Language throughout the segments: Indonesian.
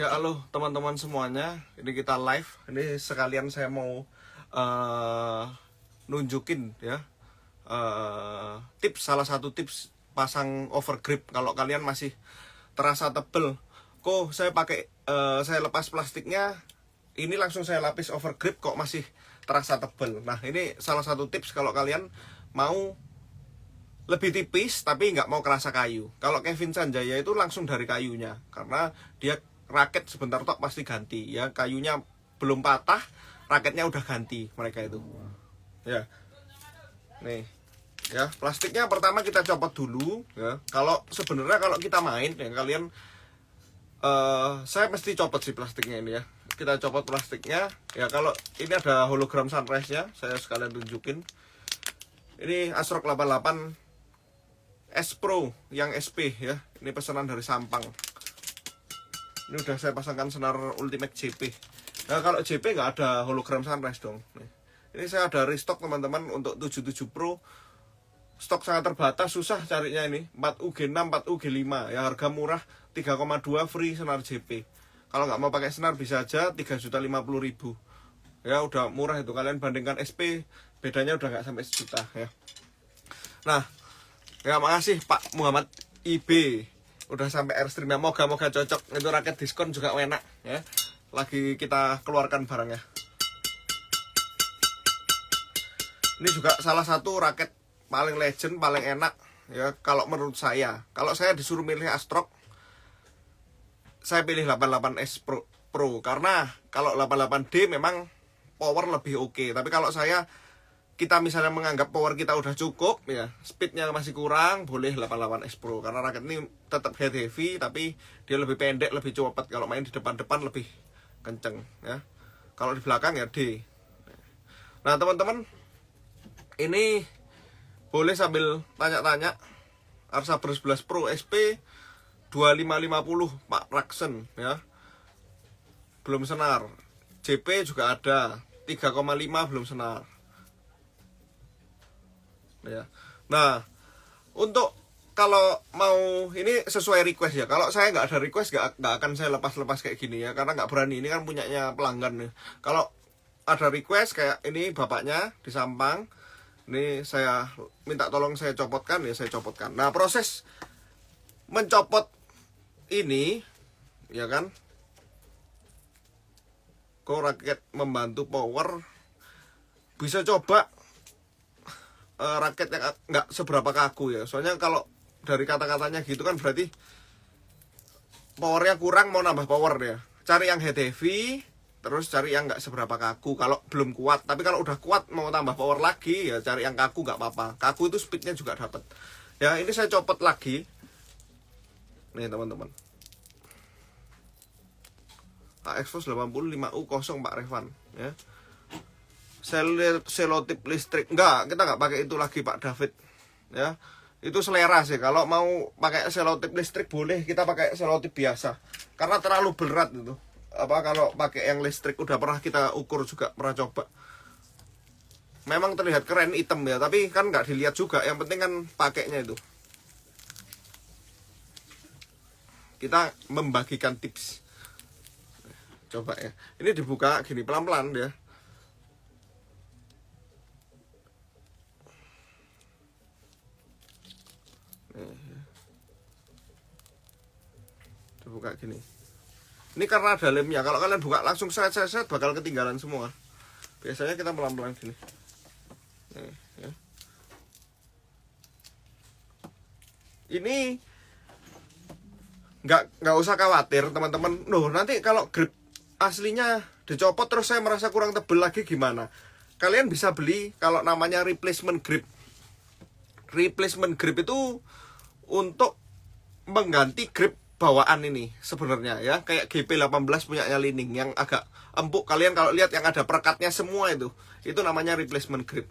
Ya halo teman-teman semuanya, ini kita live. Ini sekalian saya mau nunjukin ya tips, salah satu tips pasang overgrip. Kalau kalian masih terasa tebel, kok saya pakai saya lepas plastiknya, ini langsung saya lapis overgrip kok masih terasa tebel. Nah ini salah satu tips kalau kalian mau lebih tipis tapi nggak mau kerasa kayu. Kalau Kevin Sanjaya itu langsung dari kayunya, karena dia raket sebentar tok pasti ganti ya, kayunya belum patah raketnya udah ganti mereka itu ya. Nih ya, plastiknya pertama kita copot dulu ya. Kalau sebenarnya kalau kita main ya kalian saya mesti copot sih plastiknya ini ya. Kita copot plastiknya ya. Kalau ini ada hologram sunrise nya, saya sekalian tunjukin. Ini Asrock 88 S Pro yang SP ya. Ini pesanan dari Sampang. Ini udah saya pasangkan senar Ultimate JP. Nah kalau JP nggak ada hologram sunrise dong. Nih. Ini saya ada restock teman-teman untuk 77 Pro. Stok sangat terbatas, susah carinya ini. 4UG6, 4UG5 ya, harga murah 3,2 free senar JP. Kalau nggak mau pakai senar bisa aja 3.050.000. Ya udah murah itu, kalian bandingkan SP bedanya udah nggak sampai sejuta ya. Nah ya makasih Pak Muhammad IB udah sampai Airstream ya, moga-moga cocok. Itu raket diskon juga enak ya, lagi kita keluarkan barangnya. Ini juga salah satu raket paling legend, paling enak ya kalau menurut saya. Kalau saya disuruh milih Asrock, saya pilih 88S Pro karena kalau 88D memang power lebih oke. Tapi kalau kita misalnya menganggap power kita udah cukup ya, speednya masih kurang, boleh 88S Pro karena raket ini tetap head heavy tapi dia lebih pendek, lebih cepat. Kalau main di depan-depan lebih kenceng ya, kalau di belakang ya D. Nah teman-teman, ini boleh sambil tanya-tanya. Arsaber 11 Pro SP 2550 Pak Raksen ya, belum senar. JP juga ada 3,5 belum senar ya. Nah untuk kalau mau ini sesuai request ya. Kalau saya nggak ada request nggak akan saya lepas kayak gini ya, karena nggak berani, ini kan punyanya pelanggan nih. Kalau ada request kayak ini bapaknya di Sampang, ini saya minta tolong saya copotkan ya, saya copotkan. Nah proses mencopot ini ya kan, kok raket membantu power, bisa coba raket yang nggak seberapa kaku ya. Soalnya kalau dari kata-katanya gitu kan berarti powernya kurang, mau nambah power ya. Cari yang head heavy, terus cari yang nggak seberapa kaku kalau belum kuat. Tapi kalau udah kuat mau tambah power lagi ya cari yang kaku, nggak apa-apa. Kaku itu speednya juga dapat ya. Ini saya copot lagi nih teman-teman. AXFOS 85U0 Pak Revan ya. Selotip listrik enggak, kita nggak pakai itu lagi Pak David ya. Itu selera sih. Kalau mau pakai selotip listrik boleh, kita pakai selotip biasa karena terlalu berat itu. Kalau pakai yang listrik udah pernah kita ukur juga, pernah coba. Memang terlihat keren hitam ya, tapi kan nggak dilihat juga. Yang penting kan pakainya itu. Kita membagikan tips. Coba ya. Ini dibuka gini pelan-pelan ya. Dibuka gini. Ini karena ada lemnya. Kalau kalian buka langsung set bakal ketinggalan semua. Biasanya kita pelan-pelan gini. Nih, ya. Ini nggak usah khawatir teman-teman. Loh, nanti kalau grip aslinya dicopot terus saya merasa kurang tebel lagi gimana? Kalian bisa beli kalau namanya replacement grip. Replacement grip itu untuk mengganti grip bawaan ini sebenarnya ya, kayak GP18 punyanya Li-Ning yang agak empuk. Kalian kalau lihat yang ada perekatnya semua itu namanya replacement grip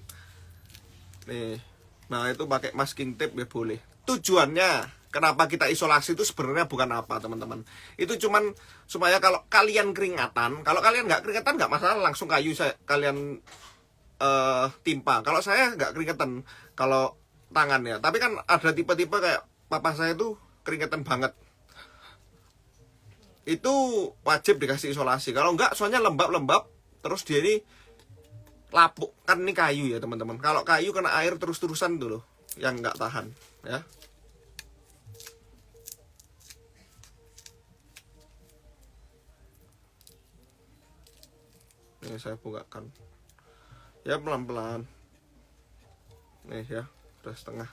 nih. Nah itu pakai masking tape ya boleh. Tujuannya kenapa kita isolasi itu sebenarnya bukan apa teman-teman, itu cuman supaya kalau kalian keringatan, kalau kalian nggak keringatan nggak masalah, langsung kayu kalian timpa. Kalau saya nggak keringatan kalau tangan ya, tapi kan ada tipe-tipe kayak papa saya tuh keringatan banget. itu wajib dikasih isolasi. Kalau enggak soalnya lembab-lembab terus dia ini lapuk. Kan ini kayu ya teman-teman. Kalau kayu kena air terus-terusan tuh loh yang enggak tahan ya. Ini saya bukakan ya pelan-pelan. Nih ya, udah setengah.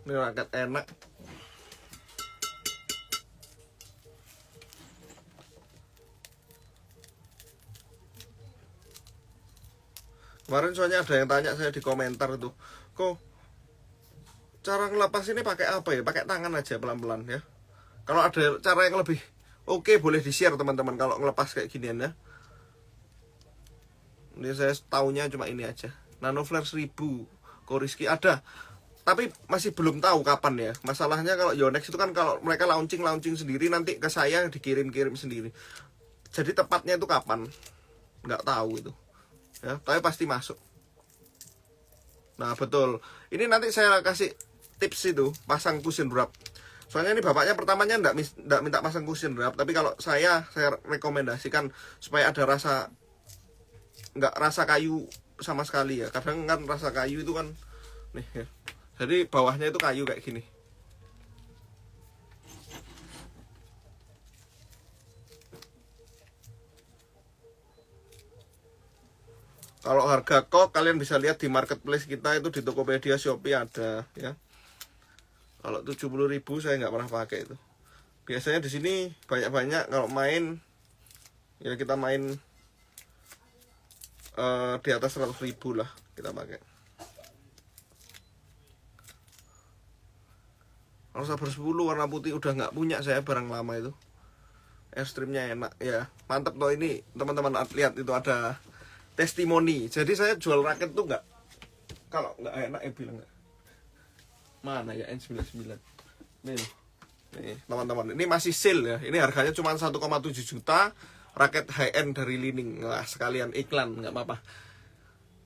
Ini raket enak. Kemarin soalnya ada yang tanya saya di komentar tuh, kok cara ngelepas ini pakai apa ya? Pakai tangan aja pelan-pelan ya. Kalau ada cara yang lebih oke, boleh di-share teman-teman kalau ngelepas kayak ginian ya. Ini saya tahunya cuma ini aja. Nanoflare 1000 Koriski ada, tapi masih belum tahu kapan ya. Masalahnya kalau Yonex itu kan kalau mereka launching sendiri, nanti ke saya dikirim sendiri. Jadi tepatnya itu kapan nggak tahu itu ya, tapi pasti masuk. Nah betul, ini nanti saya kasih tips itu pasang cushion wrap. Soalnya ini bapaknya pertamanya nggak minta pasang cushion wrap, tapi kalau saya rekomendasikan supaya ada rasa, nggak rasa kayu sama sekali ya. Kadang kan rasa kayu itu kan nih ya. Jadi bawahnya itu kayu kayak gini. Kalau harga kok kalian bisa lihat di marketplace kita itu, di Tokopedia, Shopee ada ya. Kalau 70.000 saya nggak pernah pakai itu. Biasanya di sini banyak-banyak kalau main ya, kita main di atas 100.000 lah kita pakai. Kalau sabar 10 warna putih udah nggak punya saya, barang lama itu. Airstreamnya enak ya, mantep loh ini teman-teman. Lihat itu ada testimoni. Jadi saya jual raket tuh nggak, kalau nggak enak ya bilang nggak. Mana ya N99 nih teman-teman, ini masih sale ya. Ini harganya cuma 1,7 juta, raket high end dari Li-Ning. Nah, sekalian iklan nggak apa-apa.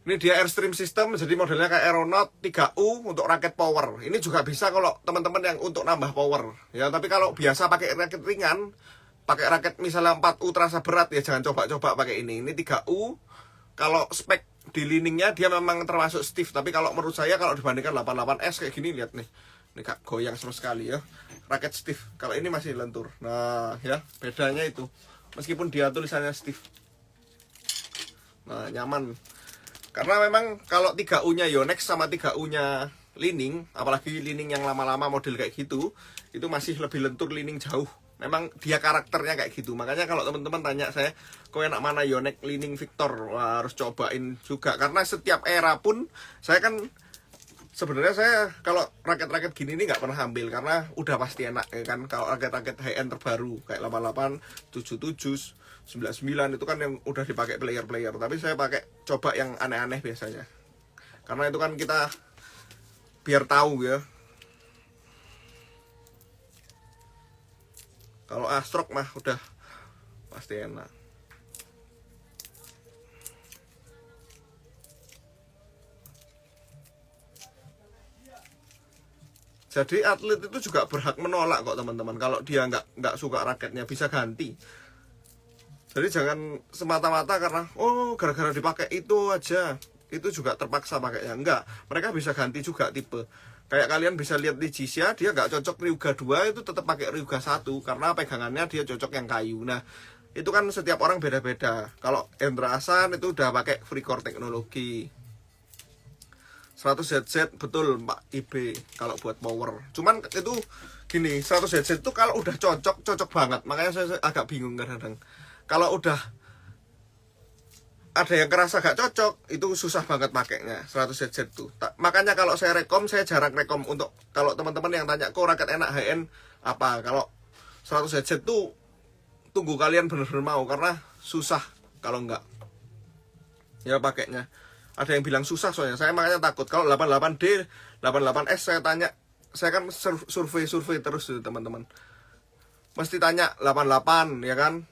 Ini dia Airstream system, jadi modelnya kayak Aeronaut 3U untuk raket power. Ini juga bisa kalau teman-teman yang untuk nambah power ya. Tapi kalau biasa pakai raket ringan, pakai raket misalnya 4U terasa berat ya, jangan coba-coba pakai ini. Ini 3U. Kalau spek di Li-Ningnya dia memang termasuk stiff, tapi kalau menurut saya kalau dibandingkan 88S kayak gini, lihat nih. Ini kak goyang sama sekali ya. Raket stiff. Kalau ini masih lentur. Nah, ya, bedanya itu. Meskipun dia tulisannya stiff. Nah, nyaman. Karena memang kalau 3U-nya Yonex sama 3U-nya Li-Ning, apalagi Li-Ning yang lama-lama model kayak gitu, itu masih lebih lentur Li-Ning jauh. Memang dia karakternya kayak gitu. Makanya kalau teman-teman tanya saya, kok enak mana Yonex, Li-Ning, Victor, wah, harus cobain juga. Karena setiap era pun saya kan sebenarnya saya kalau raket-raket gini ini nggak pernah ambil karena udah pasti enak ya kan. Kalau raket-raket high end terbaru kayak 88, 77, 99 itu kan yang udah dipakai player-player. Tapi saya pakai coba yang aneh-aneh biasanya. Karena itu kan kita biar tahu ya. Kalau Astrok mah udah pasti enak. Jadi atlet itu juga berhak menolak kok teman-teman. Kalau dia nggak suka raketnya, bisa ganti. Jadi jangan semata-mata karena gara-gara dipakai itu aja, itu juga terpaksa pakainya. Enggak, mereka bisa ganti juga tipe. Kayak kalian bisa lihat di Jisya, dia nggak cocok Ryuga 2, itu tetap pakai Ryuga 1 karena pegangannya dia cocok yang kayu. Nah, itu kan setiap orang beda-beda. Kalau Hendra Hasan itu udah pakai FreeCore teknologi. 100ZZ betul Pak IB kalau buat power. Cuman itu gini, 100ZZ itu kalau udah cocok banget. Makanya saya agak bingung kadang-kadang. Kalau udah ada yang kerasa gak cocok, itu susah banget pakainya 100ZZ tuh. Makanya kalau saya saya jarang rekom untuk kalau teman-teman yang tanya kok raket enak high end apa. Kalau 100ZZ tuh tunggu kalian bener-bener mau karena susah kalau enggak ya pakainya. Ada yang bilang susah soalnya, saya makanya takut. Kalau 88D, 88S saya tanya, saya kan survei terus tuh teman-teman. Mesti tanya 88 ya kan.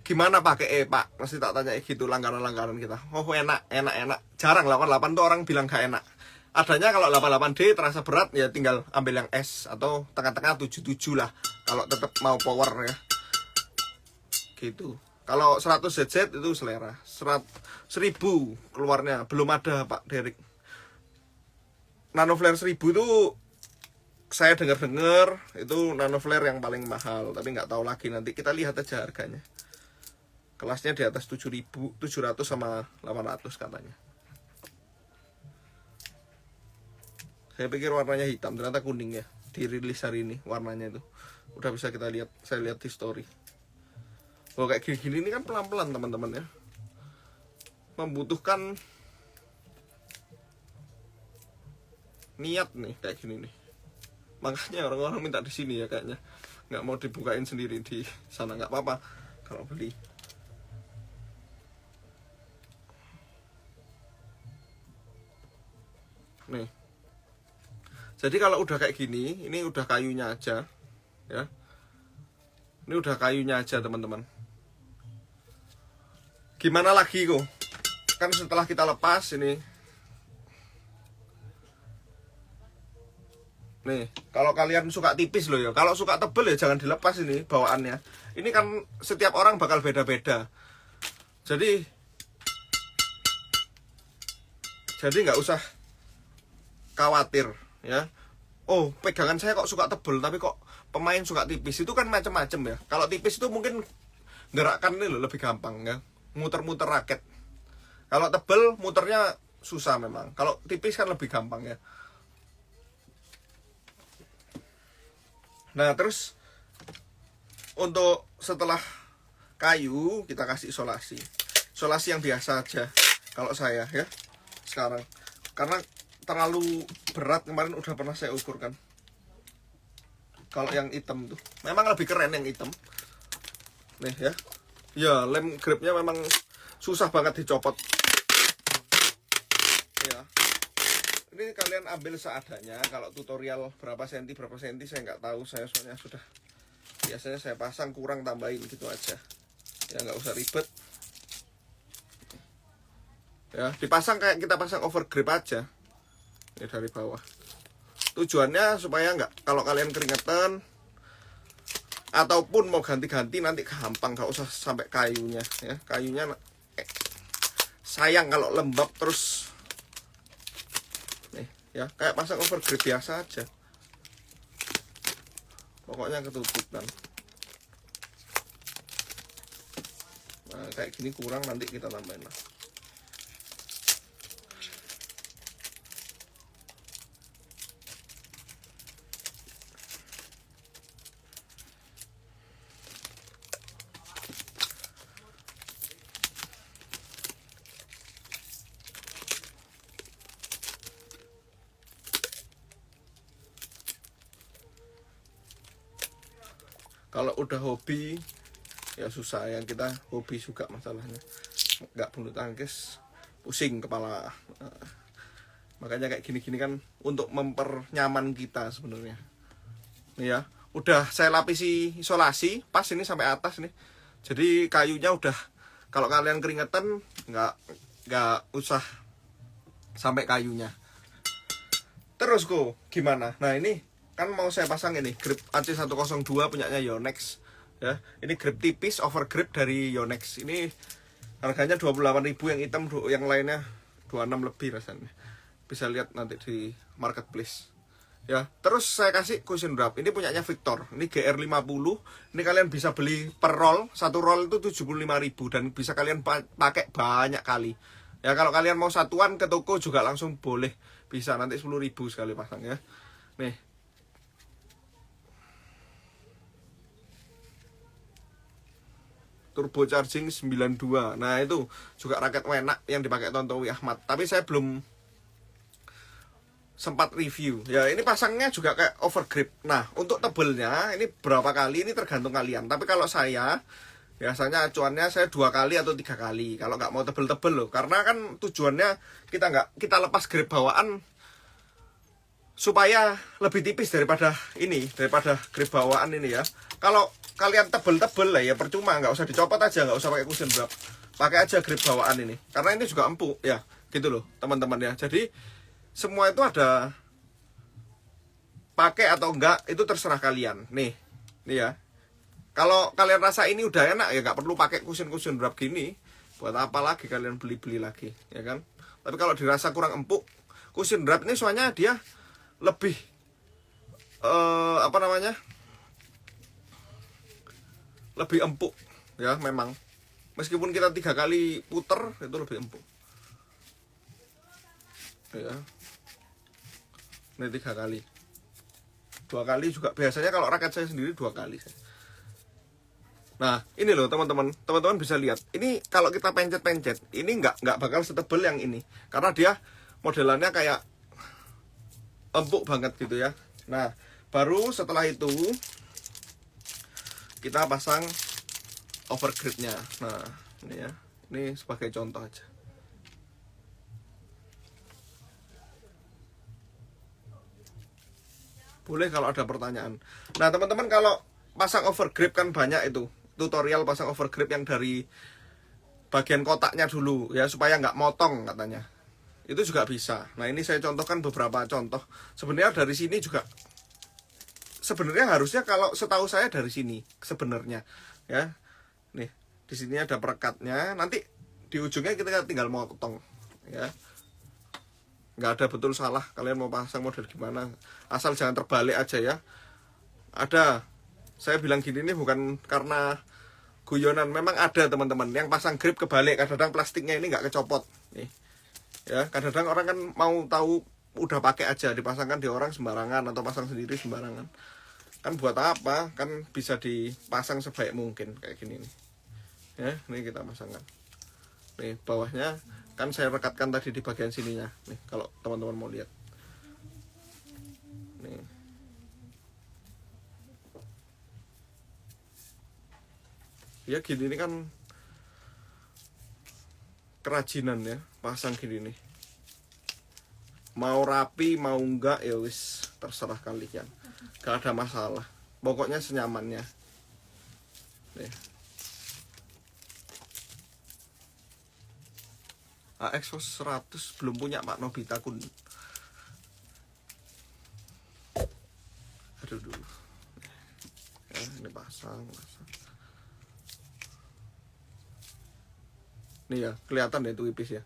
gimana pakai Pak? Pasti tak tanya gitu langganan-langganan kita. Oh enak. Jarang 88 tuh orang bilang gak enak. Adanya kalau 88D terasa berat ya tinggal ambil yang S atau tengah-tengah 77 lah. Kalau tetap mau power ya. Gitu. Kalau 100ZZ itu selera. 1000 keluarnya belum ada Pak Derek. Nano Flare 1000 tuh saya dengar-dengar itu Nano Flare yang paling mahal, tapi nggak tahu lagi, nanti kita lihat aja harganya. Kelasnya di atas 700 sama 800 katanya. Saya pikir warnanya hitam, ternyata kuning ya. Dirilis hari ini warnanya itu. Udah bisa kita lihat, saya lihat di story. Oh kayak gini-gini ini kan pelan-pelan teman-teman ya. Membutuhkan niat nih kayak gini nih. Makanya orang-orang minta di sini ya kayaknya. Nggak mau dibukain sendiri di sana, nggak apa-apa kalau beli. Nih. Jadi kalau udah kayak gini, ini udah kayunya aja ya. Ini udah kayunya aja teman-teman. Gimana lagi kok? Kan setelah kita lepas ini. Nih, kalau kalian suka tipis loh ya. Kalau suka tebel ya jangan dilepas ini bawaannya. Ini kan setiap orang bakal beda-beda. Jadi nggak usah khawatir ya. Oh, pegangan saya kok suka tebel tapi kok pemain suka tipis. Itu kan macam-macam ya. Kalau tipis itu mungkin gerakan ini loh lebih gampang ya. Muter-muter raket. Kalau tebel muternya susah memang. Kalau tipis kan lebih gampang ya. Nah terus untuk setelah kayu kita kasih isolasi yang biasa aja kalau saya ya sekarang, karena terlalu berat. Kemarin udah pernah saya ukur kan. Kalau yang hitam tuh memang lebih keren yang hitam nih ya. Ya lem gripnya memang susah banget dicopot ya. Ini kalian ambil seadanya. Kalau tutorial berapa senti saya nggak tahu. Saya soalnya sudah biasanya saya pasang kurang tambahin gitu aja ya, nggak usah ribet ya. Dipasang kayak kita pasang overgrip aja ini dari bawah. Tujuannya supaya nggak, kalau kalian keringetan ataupun mau ganti-ganti nanti gampang, nggak usah sampai kayunya ya. Kayunya sayang kalau lembab terus ya, kayak pasang overgrip biasa aja. Pokoknya ketutup kan. Nah, kayak gini kurang nanti kita tambahin lah. Kalau udah hobi ya susah, yang kita hobi juga masalahnya, nggak bulu tangkis pusing kepala. Makanya kayak gini-gini kan untuk mempernyaman kita sebenarnya nih ya. Udah saya lapisi isolasi pas ini sampai atas nih, jadi kayunya udah, kalau kalian keringetan nggak usah sampai kayunya. Terus kok gimana? Nah ini kan mau saya pasang ini grip AC102 punyanya Yonex ya. Ini grip tipis overgrip dari Yonex. Ini harganya 28.000 yang hitam, yang lainnya 26 lebih rasanya. Bisa lihat nanti di marketplace ya. Terus saya kasih cushion wrap. Ini punyanya Victor. Ini GR50. Ini kalian bisa beli per roll. Satu roll itu 75.000 dan bisa kalian pakai banyak kali. Ya kalau kalian mau satuan ke toko juga langsung boleh. Bisa nanti 10.000 sekali pasang ya. Nih. Turbo charging 92. Nah itu juga raket enak yang dipakai Tontowi Ahmad. Tapi saya belum sempat review. Ya ini pasangnya juga kayak overgrip. Nah untuk tebelnya ini berapa kali ini tergantung kalian. Tapi kalau saya biasanya acuannya saya 2 kali atau 3 kali. Kalau nggak mau tebel-tebel loh. Karena kan tujuannya kita lepas grip bawaan supaya lebih tipis daripada grip bawaan ini ya. Kalau kalian tebel-tebel lah ya percuma, nggak usah dicopot aja, nggak usah pakai cushion wrap, pakai aja grip bawaan ini, karena ini juga empuk ya, gitu loh teman-teman ya. Jadi semua itu ada pakai atau enggak itu terserah kalian. Nih ya, kalau kalian rasa ini udah enak ya nggak perlu pakai cushion wrap gini. Buat apa lagi kalian beli lagi, ya kan? Tapi kalau dirasa kurang empuk, cushion wrap ini soalnya dia lebih lebih empuk ya memang. Meskipun kita 3 kali puter itu lebih empuk. Ya. Ini 3 kali. 2 kali juga biasanya kalau raket saya sendiri 2 kali. Nah, ini loh teman-teman bisa lihat. Ini kalau kita pencet-pencet, ini nggak bakal setebel yang ini. Karena dia modelannya kayak empuk banget gitu ya. Nah, baru setelah itu kita pasang overgripnya. Nah, ini ya. Ini sebagai contoh aja. Boleh kalau ada pertanyaan. Nah, teman-teman kalau pasang overgrip kan banyak itu. Tutorial pasang overgrip yang dari bagian kotaknya dulu ya, supaya nggak motong katanya. Itu juga bisa. Nah, ini saya contohkan beberapa contoh. Sebenarnya dari sini juga sebenarnya harusnya kalau setahu saya dari sini sebenarnya ya. Nih, di sini ada perekatnya. Nanti di ujungnya kita tinggal motong ya. Nggak ada betul salah kalian mau pasang model gimana. Asal jangan terbalik aja ya. Ada, saya bilang gini nih bukan karena guyonan, memang ada teman-teman yang pasang grip kebalik. Kadang-kadang plastiknya ini nggak kecopot nih ya. Kadang-kadang orang kan mau tahu udah pakai aja dipasangkan di orang sembarangan atau pasang sendiri sembarangan. Kan buat apa? Kan bisa dipasang sebaik mungkin kayak gini nih ya. Ini kita pasangkan nih, bawahnya kan saya rekatkan tadi di bagian sininya nih, kalau teman-teman mau lihat nih. Ya gini ini kan kerajinan ya, pasang gini nih. Mau rapi mau enggak ya wis terserah kalian, gak ada masalah, pokoknya senyamannya nih. AX 100 belum punya Pak Nobita Kun. Aduh dulu ya, ini pasang. Nih ya, kelihatan ya itu tipis ya.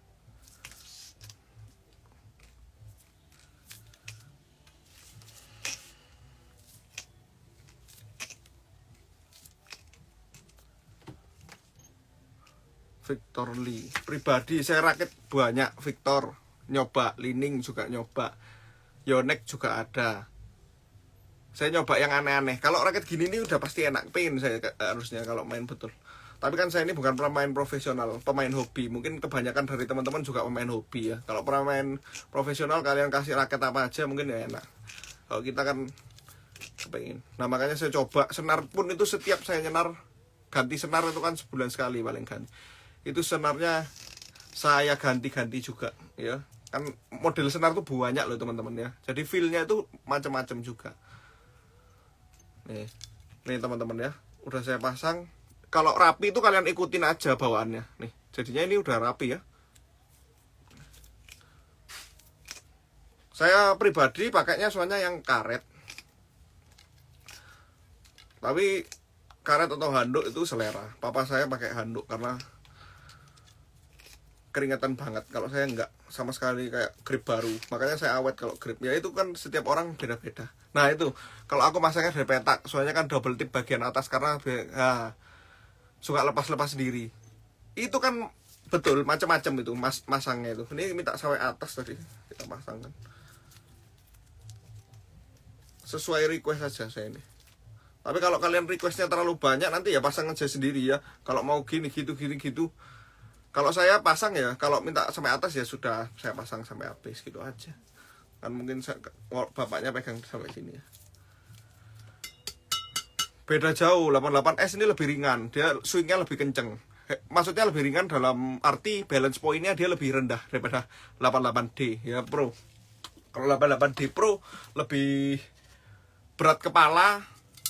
Victor Lee. Pribadi saya rakit banyak Victor. Nyoba, Lining juga nyoba. Yonex juga ada. Saya nyoba yang aneh-aneh. Kalau rakit gini nih udah pasti enak. Pengen saya harusnya kalau main betul. Tapi kan saya ini bukan pemain profesional, pemain hobi. Mungkin kebanyakan dari teman-teman juga pemain hobi ya. Kalau pemain profesional kalian kasih raket apa aja mungkin ya enak. Kalau kita kan kepengen. Nah makanya saya coba. Senar pun itu setiap saya nyenar, ganti senar itu kan sebulan sekali paling ganti. Itu senarnya saya ganti-ganti juga ya. Kan model senar tuh banyak loh teman-teman ya. Jadi feel-nya itu macam-macam juga. Nih teman-teman ya. Udah saya pasang. Kalau rapi itu kalian ikutin aja bawaannya. Nih, jadinya ini udah rapi ya. Saya pribadi pakainya soalnya yang karet. Tapi karet atau handuk itu selera. Papa saya pakai handuk karena keringetan banget. Kalau saya enggak, sama sekali kayak grip baru. Makanya saya awet kalau grip. Ya itu kan setiap orang beda-beda. Nah itu, kalau aku masangnya dari petak, soalnya kan double tip bagian atas karena suka lepas-lepas sendiri. Itu kan betul macam-macam itu masangnya itu. Ini minta sampai atas tadi kita pasangkan. Sesuai request saja saya ini. Tapi kalau kalian requestnya terlalu banyak nanti ya pasang aja sendiri ya. Kalau mau gini gitu. Kalau saya pasang ya, kalau minta sampai atas ya sudah saya pasang sampai habis gitu aja. Kan mungkin bapaknya pegang sampai sini ya. Beda jauh, 88S ini lebih ringan, dia swingnya lebih kenceng. Maksudnya lebih ringan dalam arti balance point-nya dia lebih rendah daripada 88D ya Pro. Kalau 88D Pro lebih berat kepala,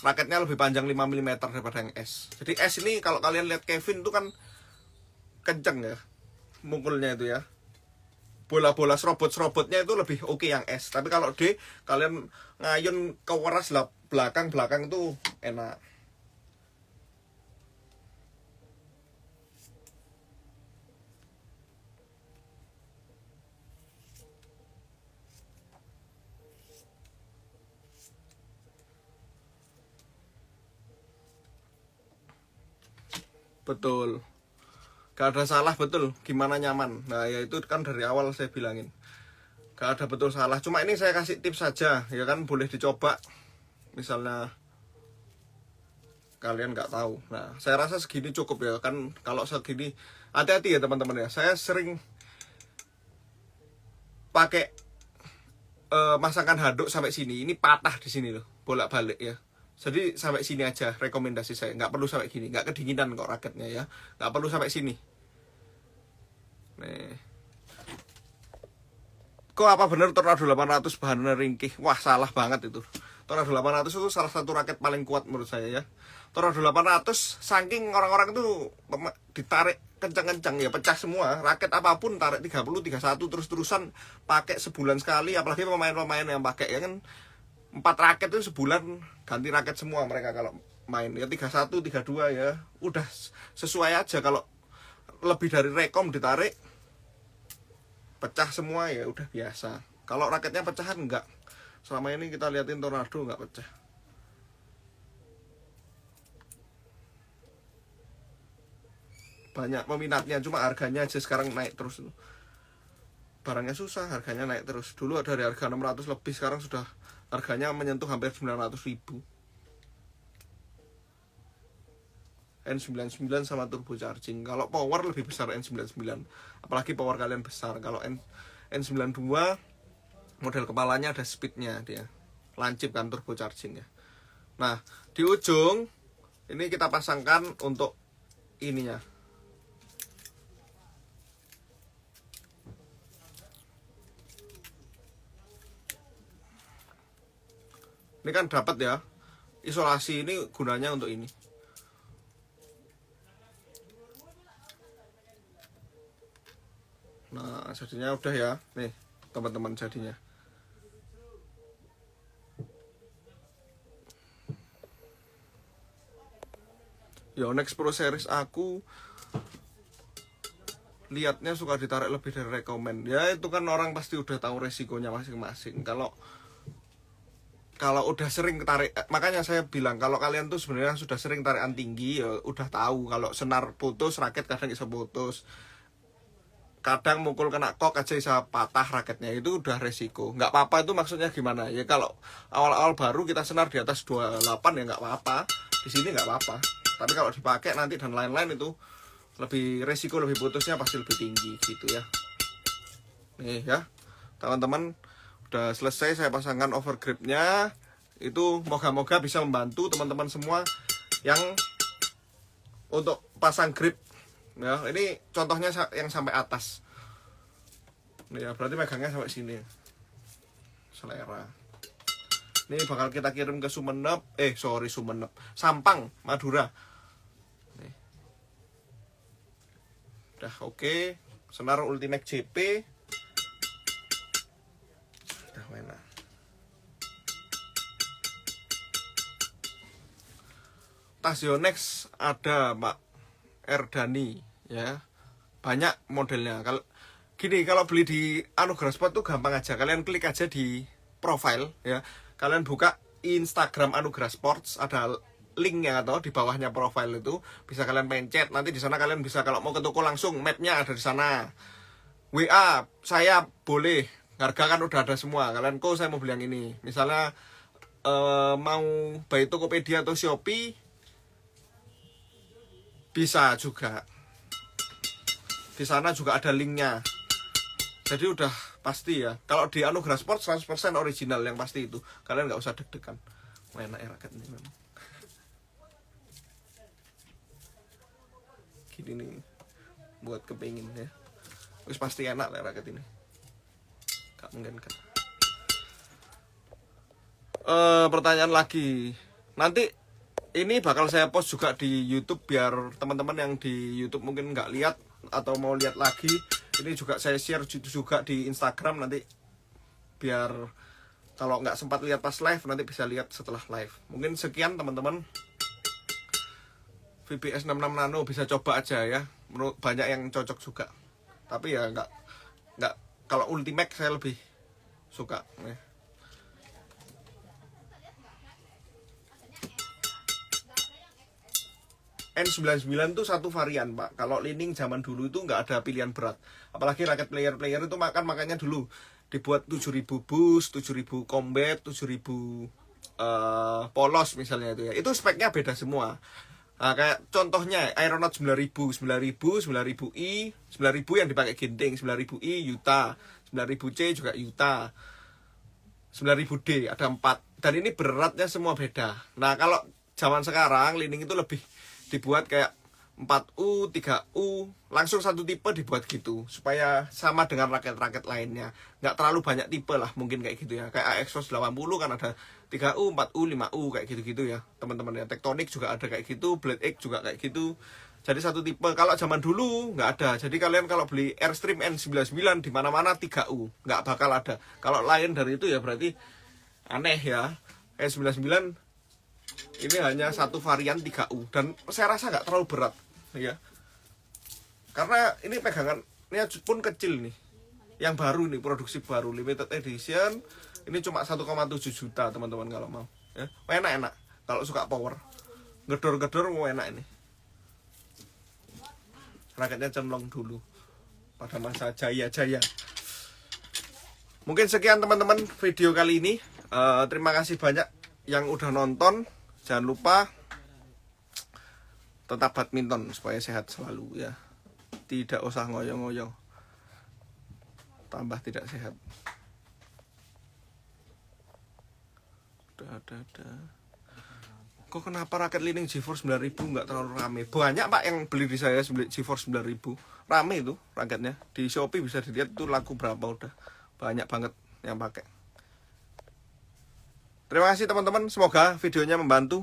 raketnya lebih panjang 5 mm daripada yang S. Jadi S ini kalau kalian lihat Kevin itu kan kenceng ya mukulnya itu ya, bola-bola serobot-serobotnya itu lebih oke yang S. Tapi kalau D kalian ngayun ke waras lah belakang itu enak. Betul, gak ada salah, betul, gimana nyaman. Nah ya itu kan dari awal saya bilangin gak ada betul salah, cuma ini saya kasih tips saja ya kan, boleh dicoba misalnya kalian nggak tahu. Nah saya rasa segini cukup ya kan. Kalau segini hati-hati ya teman-teman ya, saya sering pakai masangkan handuk sampai sini, ini patah di sini loh bolak-balik ya. Jadi sampai sini aja rekomendasi saya, nggak perlu sampai gini, nggak kedinginan kok raketnya ya, nggak perlu sampai sini. Nih, kok apa bener Tornado 800 bahannya ringkih? Wah salah banget itu. Tornado 800 itu salah satu raket paling kuat menurut saya ya. Tornado 800 saking orang-orang itu ditarik kencang-kencang ya pecah semua. Raket apapun tarik 30, 31 terus-terusan pakai sebulan sekali, apalagi pemain-pemain yang pakai ya kan 4 raket itu sebulan ganti raket semua mereka kalau main ya 31, 32 ya. Udah sesuai aja, kalau lebih dari rekom ditarik pecah semua ya udah biasa. Kalau raketnya pecahan enggak. Selama ini kita liatin Tornado enggak pecah. Banyak peminatnya, cuma harganya aja sekarang naik terus. Barangnya susah, harganya naik terus. Dulu dari harga 600 lebih, sekarang sudah harganya menyentuh hampir 900.000. N99 sama turbo charging. Kalau power lebih besar N99, apalagi power kalian besar. Kalau N92 model kepalanya ada speednya, dia lancip kan turbo charging ya. Nah di ujung ini kita pasangkan untuk ininya. Ini kan dapat ya, isolasi ini gunanya untuk ini. Nah jadinya udah ya, nih teman-teman jadinya. Yonex Pro Series aku lihatnya suka ditarik lebih dari rekomend. Ya itu kan orang pasti udah tahu resikonya masing-masing. Kalau udah sering tarik, makanya saya bilang kalau kalian tuh sebenarnya sudah sering tarikan tinggi ya udah tahu kalau senar putus raket kadang bisa putus, kadang mukul kena kok aja bisa patah raketnya, itu udah resiko. Nggak apa-apa itu maksudnya gimana ya, kalau awal-awal baru kita senar di atas 28 ya nggak apa-apa, di sini nggak apa-apa. Tapi kalau dipakai nanti dan lain-lain itu lebih resiko, lebih putusnya pasti lebih tinggi gitu ya. Nih ya teman-teman, udah selesai saya pasangkan overgripnya. Itu moga-moga bisa membantu teman-teman semua yang untuk pasang grip ya. Ini contohnya yang sampai atas nih ya, berarti megangnya sampai sini selera. Ini bakal kita kirim ke Sumenep, Sumenep, Sampang, Madura nih. Udah oke. Senar Ultimate JP udah enak. Tas Yonex ada Pak Erdani ya, banyak modelnya. Kalau gini, kalau beli di Anugerah Sport tuh gampang aja, kalian klik aja di profile ya, kalian buka Instagram Anugerah Sports, ada linknya atau di bawahnya profile itu bisa kalian pencet, nanti di sana kalian bisa kalau mau ke toko langsung, mapnya ada di sana. WA saya boleh, harga kan udah ada semua. Kalian saya mau beli yang ini, misalnya mau by Tokopedia atau Shopee bisa juga. Di sana juga ada linknya. Jadi udah pasti ya. Kalau di Anugerah Sport 100% original yang pasti itu. Kalian nggak usah deg-degan. Enak ya raket ini memang. Gini nih, buat kepingin ya. Terus pasti enak lah raket ini. Gak mungkin kan. Pertanyaan lagi, Nanti ini bakal saya post juga di YouTube biar teman-teman yang di YouTube mungkin nggak lihat atau mau lihat lagi. Ini juga saya share juga di Instagram nanti biar kalau nggak sempat lihat pas live nanti bisa lihat setelah live. Mungkin sekian teman-teman. VBS 66 Nano bisa coba aja ya. Menurut banyak yang cocok juga. Tapi ya nggak kalau Ultimate saya lebih suka ya. N99 tuh satu varian pak. Kalau Li-Ning zaman dulu itu nggak ada pilihan berat. Apalagi raket player itu makanya dulu dibuat 7000 boost, 7000 combat, 7000 polos misalnya itu ya. Itu speknya beda semua. Nah, kayak contohnya Aeronaut 9000, 9000i, 9000 yang dipakai Ginting, 9000i Yuta, 9000C juga Yuta, 9000D ada 4. Dan ini beratnya semua beda. Nah, kalau zaman sekarang Li-Ning itu lebih dibuat kayak 4U, 3U, langsung satu tipe dibuat gitu supaya sama dengan raket-raket lainnya. Nggak terlalu banyak tipe lah mungkin kayak gitu ya. Kayak AX Force 80 kan ada 3U, 4U, 5U kayak gitu-gitu ya teman-teman ya. Tektonik juga ada kayak gitu, Blade X juga kayak gitu. Jadi satu tipe. Kalau zaman dulu nggak ada. Jadi kalian kalau beli Airstream N99 di mana-mana 3U, nggak bakal ada. Kalau lain dari itu ya berarti aneh ya. N99 ini hanya satu varian 3U dan saya rasa nggak terlalu berat ya. Karena ini pegangannya pun kecil nih. Yang baru nih, produksi baru limited edition. Ini cuma 1,7 juta teman-teman kalau mau ya. Enak-enak kalau suka power. Gedor-gedor mau enak ini. Raketnya cenlong dulu pada masa jaya-jaya. Mungkin sekian teman-teman video kali ini. Terima kasih banyak yang udah nonton. Jangan lupa tetap badminton supaya sehat selalu ya. Tidak usah ngoyo-ngoyo. Tambah tidak sehat. Kok kenapa raket Li-Ning GeForce 9000 nggak terlalu rame? Banyak pak yang beli di saya GeForce 9000. Rame itu raketnya. Di Shopee bisa dilihat itu laku berapa udah. Banyak banget yang pakai. Terima kasih teman-teman, semoga videonya membantu.